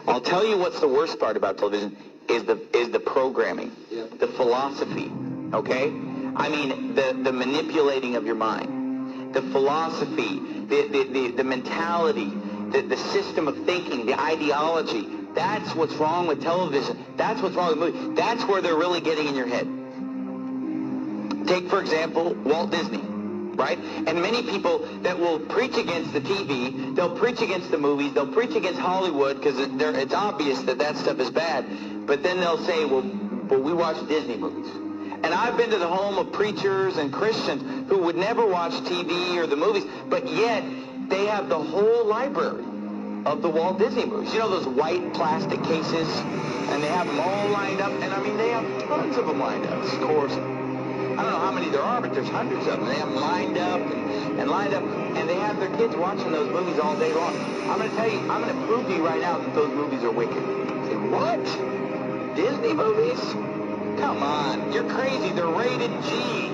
I'll tell you what's the worst part about television is the programming, the philosophy, okay? I mean, the manipulating of your mind, the philosophy, the mentality, the system of thinking, the ideology. That's what's wrong with television. That's what's wrong with movies. That's where they're really getting in your head. Take, for example, Walt Disney, right? And many people that will preach against the TV, they'll preach against the movies, they'll preach against Hollywood because it's obvious that stuff is bad. But then they'll say, well, we watch Disney movies. And I've been to the home of preachers and Christians who would never watch TV or the movies, but yet they have the whole library of the Walt Disney movies. You know those white plastic cases? And they have them all lined up. And I mean, they have tons of them lined up. Of course, I don't know how many there are, but there's hundreds of them. They have them lined up and lined up. And they have their kids watching those movies all day long. I'm going to tell you, I'm going to prove to you right now that those movies are wicked. Say, what? Disney movies? Come on, you're crazy. They're rated G.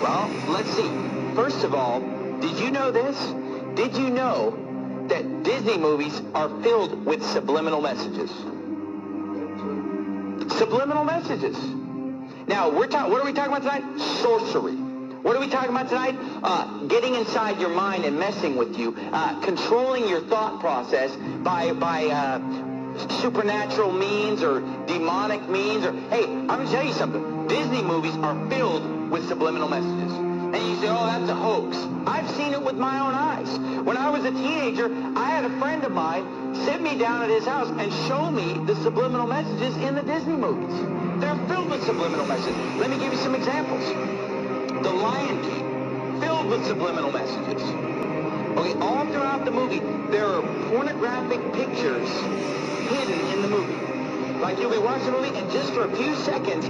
Well, let's see. First of all, did you know this? Did you know that Disney movies are filled with subliminal messages? Subliminal messages. Now, what are we talking about tonight? Sorcery. What are we talking about tonight? Getting inside your mind and messing with you, controlling your thought process by supernatural means or demonic means. Or hey, I'm going to tell you something. Disney movies are filled with subliminal messages. And you say, oh, that's a hoax. I've seen it with my own eyes. When I was a teenager, I had a friend of mine sit me down at his house and show me the subliminal messages in the Disney movies. They're filled with subliminal messages. Let me give you some examples. The Lion King, filled with subliminal messages. Okay, all throughout the movie, there are pornographic pictures hidden in the movie. Like you'll be watching the movie, and just for a few seconds,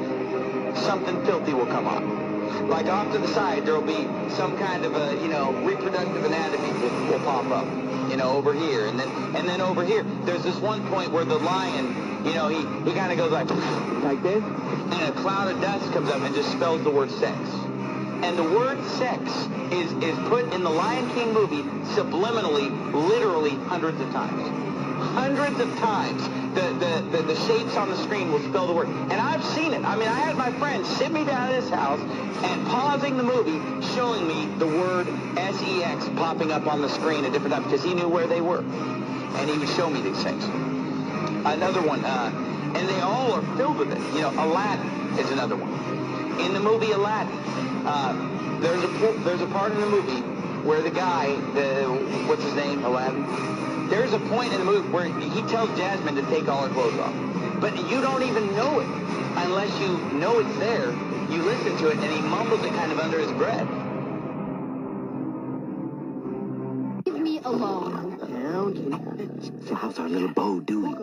something filthy will come on. Like off to the side, there'll be some kind of a, reproductive anatomy will pop up, over here. And then over here, there's this one point where the lion, he kind of goes like this, and a cloud of dust comes up and just spells the word sex. And the word sex is put in the Lion King movie subliminally, literally hundreds of times. Hundreds of times, the shapes on the screen will spell the word. And I've seen it. I mean, I had my friend sit me down at his house and pausing the movie, showing me the word S-E-X popping up on the screen at different times because he knew where they were. And he would show me these things. Another one, and they all are filled with it. Aladdin is another one. In the movie Aladdin, there's a part in the movie where the guy, what's his name, Aladdin? There's a point in the movie where he tells Jasmine to take all her clothes off. But you don't even know it unless you know it's there. You listen to it, and he mumbles it kind of under his breath. Leave me alone. So how's our little bow doing?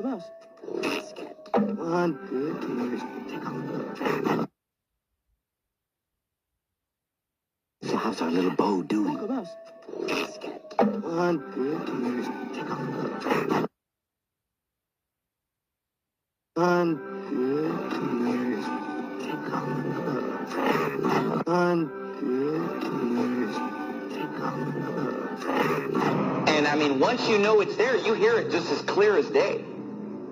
One, good. So how's our little bow doing? One, good. One, good. And I mean, once you know it's there, you hear it just as clear as day.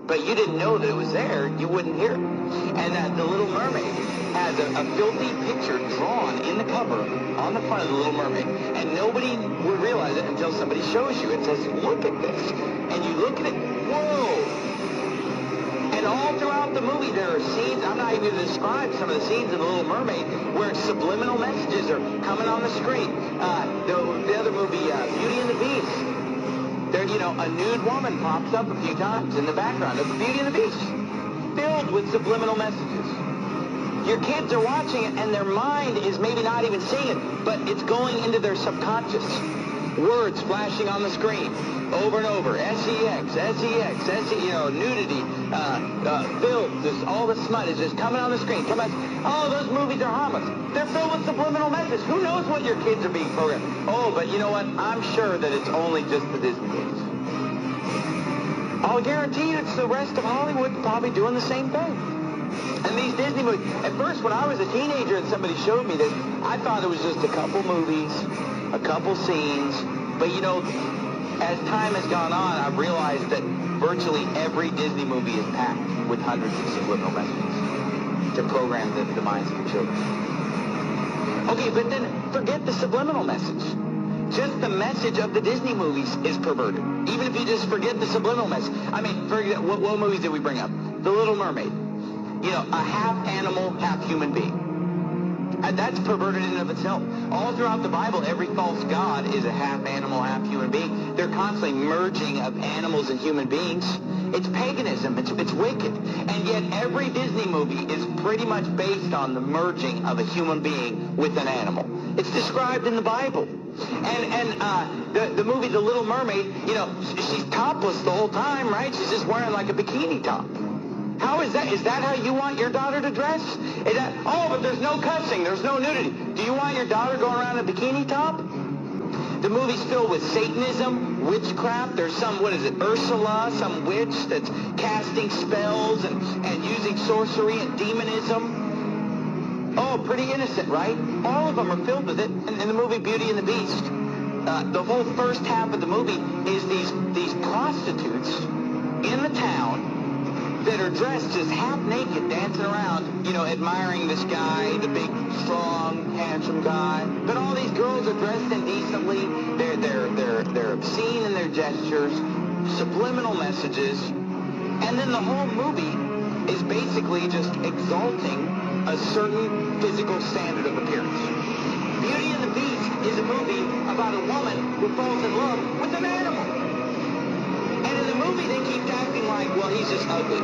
But you didn't know that it was there, you wouldn't hear it. And The Little Mermaid has a filthy picture drawn in the cover on the front of The Little Mermaid. And nobody would realize it until somebody shows you. It says, look at this. And you look at it, whoa. And all throughout the movie, there are scenes, I'm not even going to describe some of the scenes in The Little Mermaid, where subliminal messages are coming on the screen. The other movie, Beauty and the Beast. There, a nude woman pops up a few times in the background of Beauty and the Beast, filled with subliminal messages. Your kids are watching it, and their mind is maybe not even seeing it, but it's going into their subconscious. Words flashing on the screen over and over. S-E-X, S-E-X, nudity, filth, just all the smut is just coming on the screen. Oh, those movies are harmless. They're filled with subliminal messages. Who knows what your kids are being programmed? Oh, but you know what? I'm sure that it's only just the Disney movies. I'll guarantee you it's the rest of Hollywood probably doing the same thing. And these Disney movies, at first when I was a teenager and somebody showed me this, I thought it was just a couple movies, a couple scenes, but As time has gone on, I've realized that virtually every Disney movie is packed with hundreds of subliminal messages to program the minds of the children. Okay, but then forget the subliminal message. Just the message of the Disney movies is perverted. Even if you just forget the subliminal message. I mean, for example, what movies did we bring up? The Little Mermaid. You know, a half animal, half human being. That's perverted in and of itself. All throughout the Bible, every false god is a half animal, half human being. They're constantly merging of animals and human beings. It's paganism. It's wicked. And yet every Disney movie is pretty much based on the merging of a human being with an animal. It's described in the Bible. And the movie The Little Mermaid, you know, she's topless the whole time, right? She's just wearing like a bikini top. How is that? Is that how you want your daughter to dress? Is that, oh, but there's no cussing, there's no nudity. Do you want your daughter going around in a bikini top? The movie's filled with Satanism, witchcraft. There's some, what is it, Ursula, some witch that's casting spells and using sorcery and demonism. Oh, pretty innocent, right? All of them are filled with it. In the movie Beauty and the Beast, the whole first half of the movie is these prostitutes in the town that are dressed just half naked, dancing around, you know, admiring this guy, the big, strong, handsome guy. But all these girls are dressed indecently. They're obscene in their gestures, subliminal messages, and then the whole movie is basically just exalting a certain physical standard of appearance. Beauty and the Beast is a movie about a woman who falls in love with an animal. And in the movie, they keep acting like, well, he's just ugly.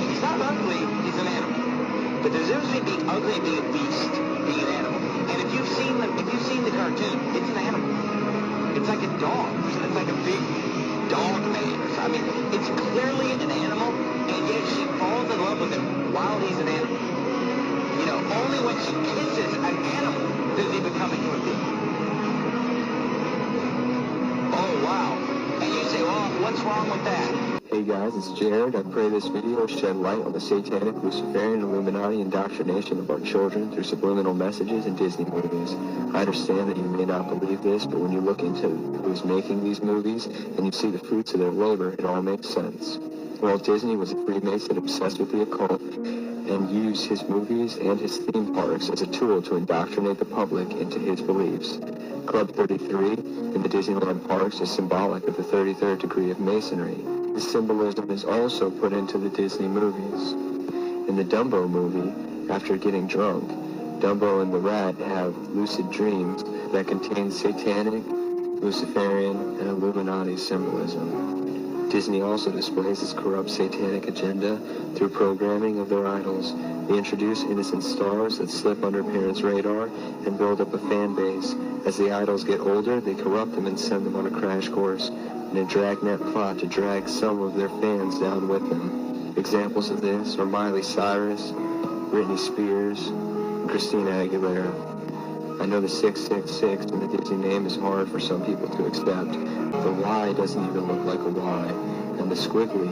He's not ugly, he's an animal. But there's a difference between being ugly and being a beast, being an animal. And if you've seen the cartoon, it's an animal. It's like a dog. It's like a big dog man. I mean, it's clearly an animal, and yet she falls in love with him while he's an animal. You know, only when she kisses an animal does he become a human being. Oh, wow. And you say, well, what's wrong with that? Hey guys, it's Jared. I pray this video will shed light on the satanic, Luciferian, Illuminati indoctrination of our children through subliminal messages in Disney movies. I understand that you may not believe this, but when you look into who's making these movies and you see the fruits of their labor, it all makes sense. Walt Disney was a Freemason obsessed with the occult and used his movies and his theme parks as a tool to indoctrinate the public into his beliefs. Club 33 in the Disneyland parks is symbolic of the 33rd degree of Masonry. This symbolism is also put into the Disney movies. In the Dumbo movie, after getting drunk, Dumbo and the rat have lucid dreams that contain satanic, Luciferian, and Illuminati symbolism. Disney also displays its corrupt satanic agenda through programming of their idols. They introduce innocent stars that slip under parents' radar and build up a fan base. As the idols get older, they corrupt them and send them on a crash course in a dragnet plot to drag some of their fans down with them. Examples of this are Miley Cyrus, Britney Spears, and Christina Aguilera. I know the 666 in the Disney name is hard for some people to accept. The Y doesn't even look like a Y, and the squiggly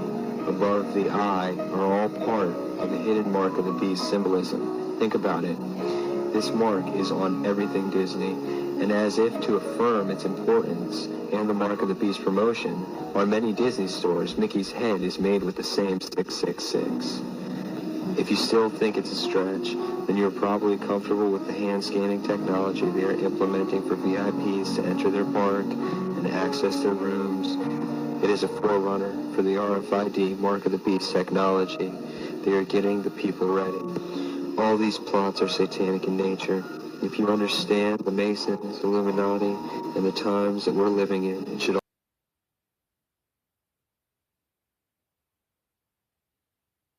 above the I are all part of the hidden mark of the beast symbolism. Think about it. This mark is on everything Disney, and as if to affirm its importance and the mark of the beast promotion, on many Disney stores, Mickey's head is made with the same 666. If you still think it's a stretch, then you're probably comfortable with the hand-scanning technology they are implementing for VIPs to enter their park and access their rooms. It is a forerunner for the RFID, Mark of the Beast technology. They are getting the people ready. All these plots are satanic in nature. If you understand the Masons, Illuminati, and the times that we're living in, it should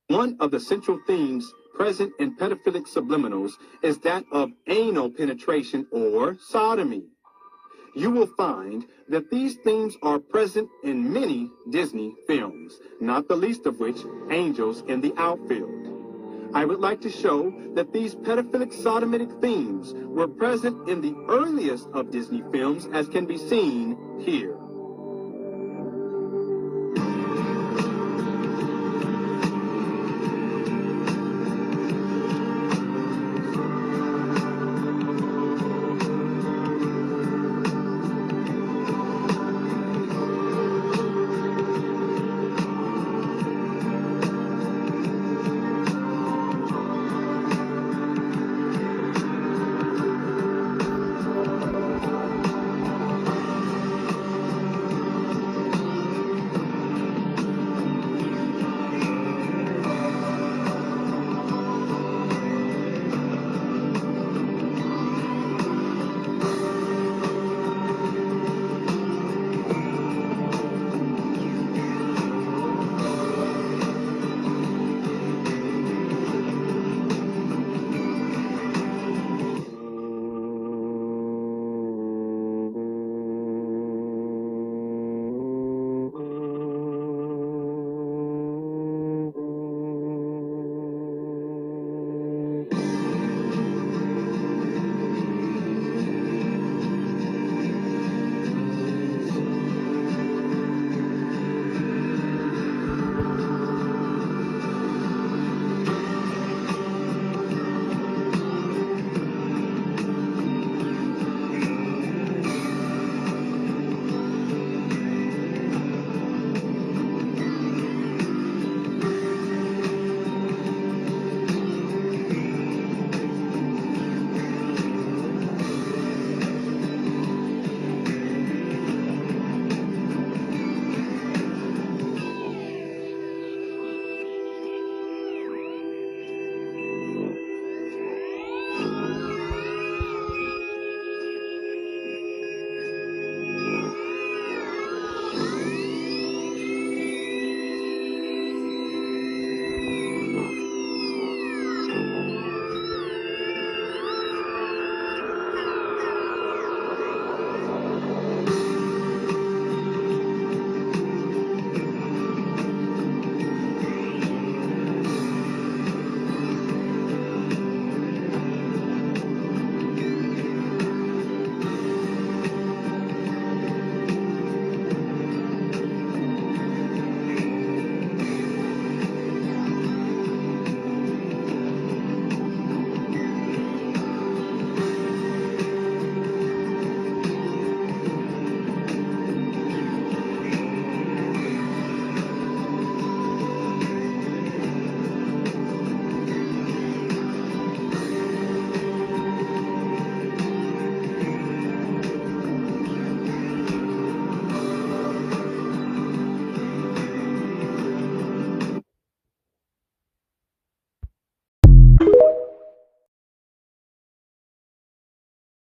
One of the central themes present in pedophilic subliminals is that of anal penetration or sodomy. You will find that these themes are present in many Disney films, not the least of which, Angels in the Outfield. I would like to show that these pedophilic sodomitic themes were present in the earliest of Disney films, as can be seen here.